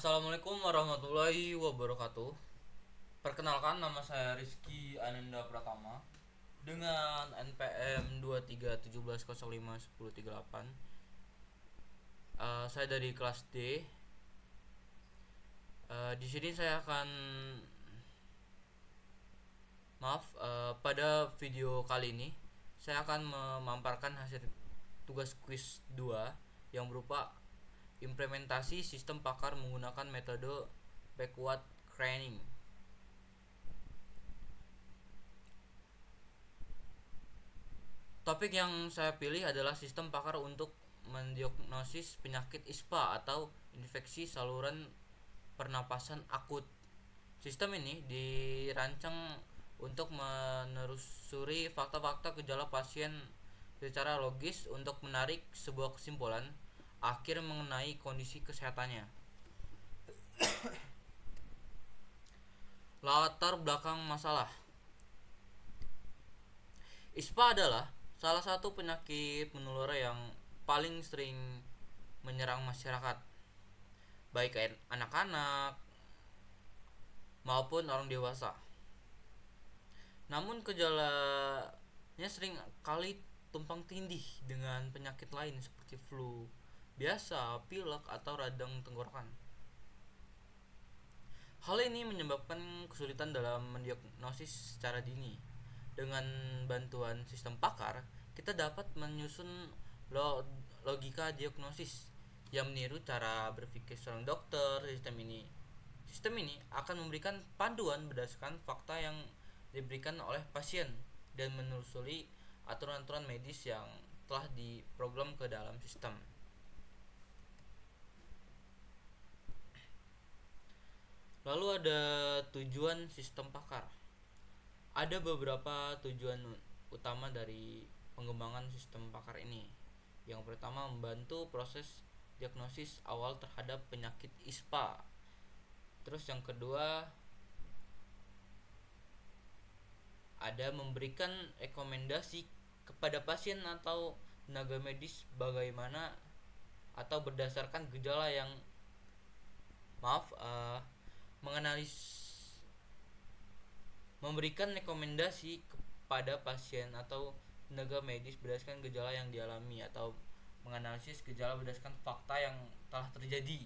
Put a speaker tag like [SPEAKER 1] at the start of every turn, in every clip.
[SPEAKER 1] Assalamualaikum warahmatullahi wabarakatuh. Perkenalkan, nama saya Rizky Ananda Pratama dengan NPM 2317051038. Saya dari kelas D. Di sini saya akan pada video kali ini saya akan memaparkan hasil tugas kuis 2 yang berupa implementasi sistem pakar menggunakan metode backward training. Topik yang saya pilih adalah sistem pakar untuk mendiagnosis penyakit ISPA atau infeksi saluran pernapasan akut. Sistem ini dirancang untuk menelusuri fakta-fakta gejala pasien secara logis untuk menarik sebuah kesimpulan akhir mengenai kondisi kesehatannya. Latar belakang masalah. ISPA adalah salah satu penyakit menular yang paling sering menyerang masyarakat, baik anak-anak maupun orang dewasa. Namun gejalanya sering kali tumpang tindih dengan penyakit lain seperti flu biasa, pilek, atau radang tenggorokan. Hal ini menyebabkan kesulitan dalam mendiagnosis secara dini. Dengan bantuan sistem pakar, kita dapat menyusun logika diagnosis yang meniru cara berpikir seorang dokter. Sistem ini akan memberikan panduan berdasarkan fakta yang diberikan oleh pasien dan menelusuri aturan-aturan medis yang telah diprogram ke dalam sistem. Lalu ada tujuan sistem pakar. Ada beberapa tujuan utama dari pengembangan sistem pakar ini. Yang pertama, membantu proses diagnosis awal terhadap penyakit ISPA. Terus yang kedua, ada memberikan rekomendasi kepada pasien atau tenaga medis bagaimana atau berdasarkan gejala yang memberikan rekomendasi kepada pasien atau tenaga medis berdasarkan gejala yang dialami atau menganalisis gejala berdasarkan fakta yang telah terjadi.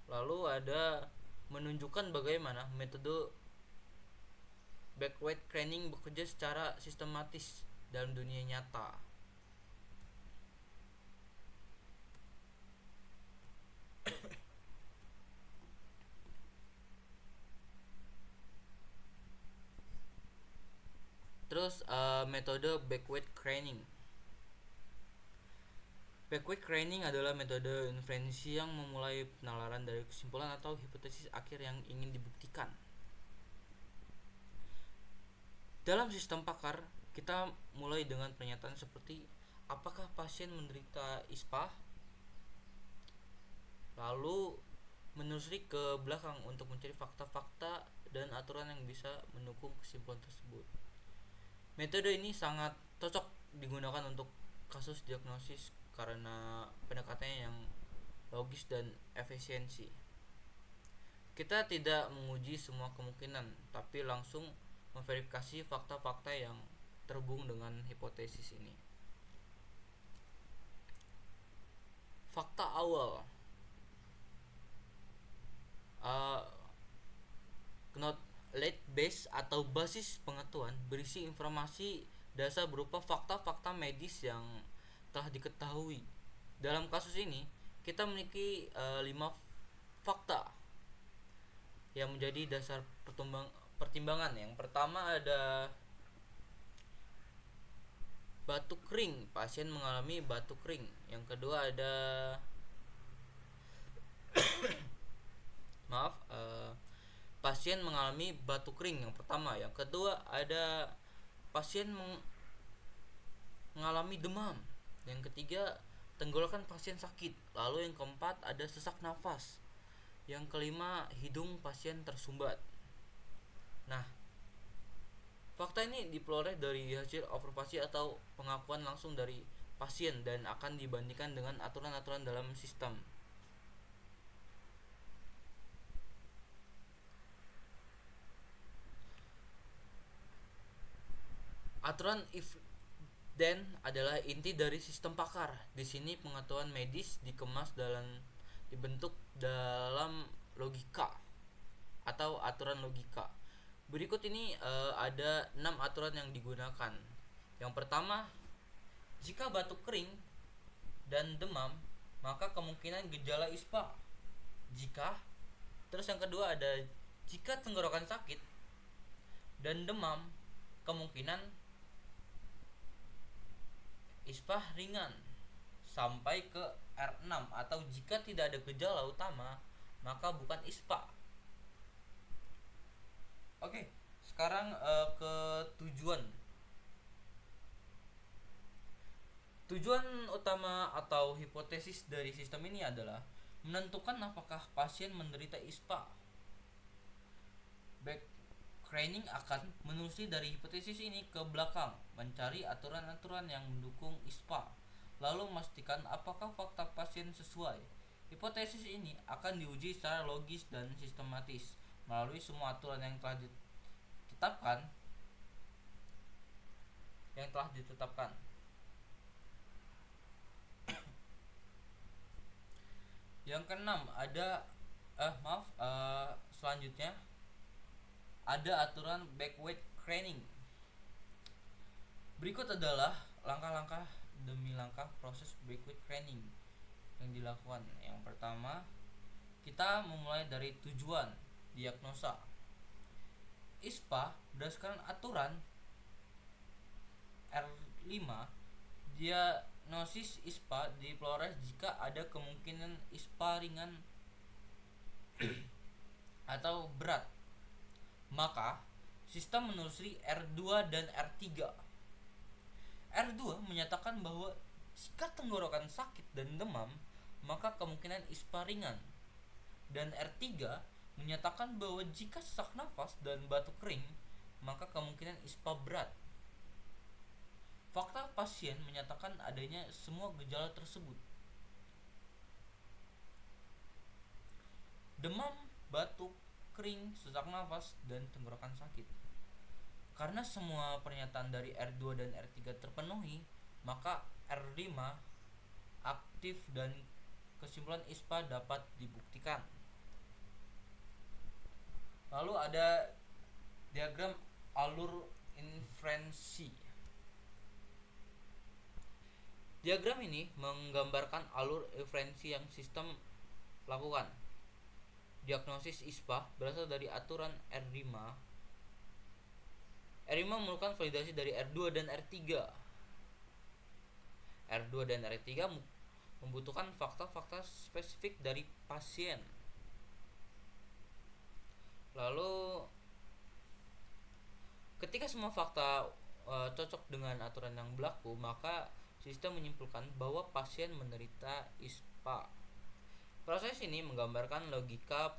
[SPEAKER 1] Lalu ada menunjukkan bagaimana metode backward training bekerja secara sistematis dalam dunia nyata. Terus metode backward training. Backward training adalah metode inferensi yang memulai penalaran dari kesimpulan atau hipotesis akhir yang ingin dibuktikan. Dalam sistem pakar, kita mulai dengan pernyataan seperti apakah pasien menderita ISPA? Lalu menelusuri ke belakang untuk mencari fakta-fakta dan aturan yang bisa mendukung kesimpulan tersebut. Metode ini sangat cocok digunakan untuk kasus diagnosis karena pendekatannya yang logis dan efisiensi. Kita tidak menguji semua kemungkinan, tapi langsung memverifikasi fakta-fakta yang terhubung dengan hipotesis ini. Fakta awal. Knowledge base atau basis pengetahuan berisi informasi dasar berupa fakta-fakta medis yang telah diketahui. Dalam kasus ini, kita memiliki 5 fakta yang menjadi dasar pertimbangan. Yang pertama ada batuk kering, pasien mengalami batuk kering. Yang kedua ada pasien mengalami batuk kering yang pertama. Yang kedua ada pasien mengalami demam. Yang ketiga, tenggorokan pasien sakit. Lalu yang keempat ada sesak nafas. Yang kelima, hidung pasien tersumbat. Nah, fakta ini diperoleh dari hasil observasi atau pengakuan langsung dari pasien dan akan dibandingkan dengan aturan-aturan dalam sistem. Aturan if then adalah inti dari sistem pakar. Di sini pengetahuan medis dikemas dalam dibentuk dalam logika atau aturan logika. Berikut ini ada 6 aturan yang digunakan. Yang pertama, jika batuk kering dan demam, maka kemungkinan gejala ISPA. Terus yang kedua ada jika tenggorokan sakit dan demam, kemungkinan ISPA ringan sampai ke R6, atau jika tidak ada gejala utama maka bukan ISPA. Oke, sekarang ke tujuan. Tujuan utama atau hipotesis dari sistem ini adalah menentukan apakah pasien menderita ISPA. Backtracking akan menelusuri dari hipotesis ini ke belakang, mencari aturan-aturan yang mendukung ISPA, lalu memastikan apakah fakta pasien sesuai. Hipotesis ini akan diuji secara logis dan sistematis melalui semua aturan yang telah ditetapkan. Yang keenam ada selanjutnya ada aturan backward training. Berikut adalah langkah-langkah demi langkah proses backward training yang dilakukan. Yang pertama, kita memulai dari tujuan diagnosa. ISPA berdasarkan aturan R5, diagnosis ISPA diperoleh jika ada kemungkinan ISPA ringan atau berat. Maka sistem menelusuri R2 dan R3. R2 menyatakan bahwa jika tenggorokan sakit dan demam, maka kemungkinan ISPA ringan. Dan R3 menyatakan bahwa jika sesak nafas dan batuk kering, maka kemungkinan ISPA berat. Fakta pasien menyatakan adanya semua gejala tersebut. Demam, batuk, kering, sesak nafas, dan tenggorokan sakit. Karena semua pernyataan dari R2 dan R3 terpenuhi, maka R5 aktif dan kesimpulan ISPA dapat dibuktikan. Lalu ada diagram alur inferensi. Diagram ini menggambarkan alur inferensi yang sistem lakukan. Diagnosis ISPA berasal dari aturan R5. R5 memerlukan validasi dari R2 dan R3. R2 dan R3 membutuhkan fakta-fakta spesifik dari pasien. Lalu ketika semua fakta cocok dengan aturan yang berlaku, maka sistem menyimpulkan bahwa pasien menderita ISPA. Proses ini menggambarkan logika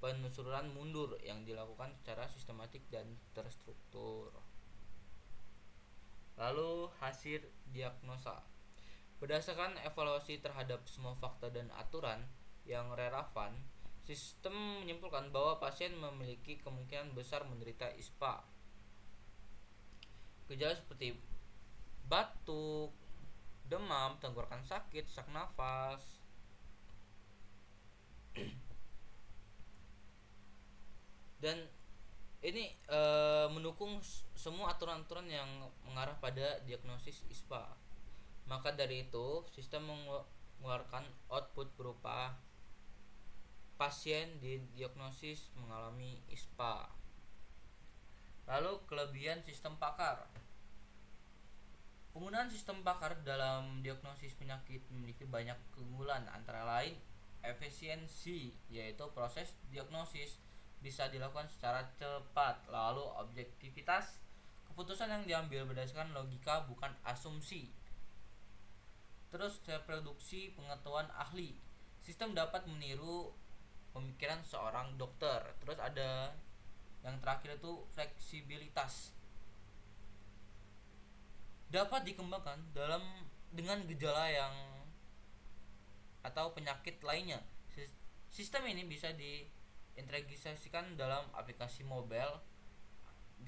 [SPEAKER 1] penelusuran mundur yang dilakukan secara sistematik dan terstruktur. Lalu hasil diagnosa. Berdasarkan evaluasi terhadap semua fakta dan aturan yang relevan, sistem menyimpulkan bahwa pasien memiliki kemungkinan besar menderita ISPA. Gejala seperti batuk, demam, tenggorokan sakit, sesak nafas, dan ini mendukung semua aturan-aturan yang mengarah pada diagnosis ISPA. Maka dari itu, sistem mengeluarkan output berupa pasien didiagnosis mengalami ISPA. Lalu kelebihan sistem pakar. Penggunaan sistem pakar dalam diagnosis penyakit memiliki banyak keunggulan, antara lain efisiensi, yaitu proses diagnosis bisa dilakukan secara cepat. Lalu objektivitas, keputusan yang diambil berdasarkan logika bukan asumsi. Terus reproduksi pengetahuan ahli, sistem dapat meniru pemikiran seorang dokter. Terus ada yang terakhir itu fleksibilitas, dapat dikembangkan dengan gejala yang atau penyakit lainnya. Sistem ini bisa diintegrasikan dalam aplikasi mobile,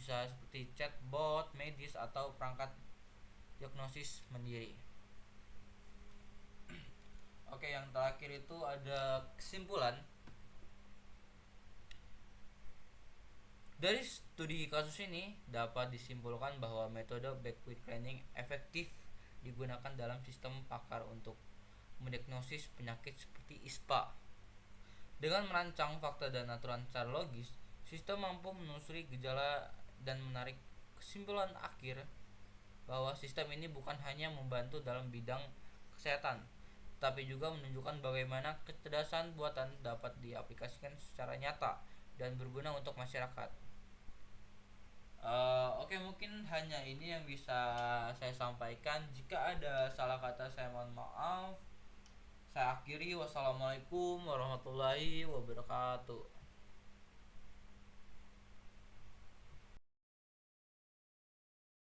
[SPEAKER 1] bisa seperti chatbot medis atau perangkat diagnosis mandiri. Oke, yang terakhir itu ada kesimpulan. Dari studi kasus ini dapat disimpulkan bahwa metode backward planning efektif digunakan dalam sistem pakar untuk mendiagnosis penyakit seperti ISPA. Dengan merancang fakta dan aturan secara logis, sistem mampu menelusuri gejala dan menarik kesimpulan akhir bahwa sistem ini bukan hanya membantu dalam bidang kesehatan, tapi juga menunjukkan bagaimana kecerdasan buatan dapat diaplikasikan secara nyata dan berguna untuk masyarakat. Oke, mungkin hanya ini yang bisa saya sampaikan. Jika ada salah kata, saya mohon maaf. Saya akhiri. Wassalamualaikum warahmatullahi wabarakatuh.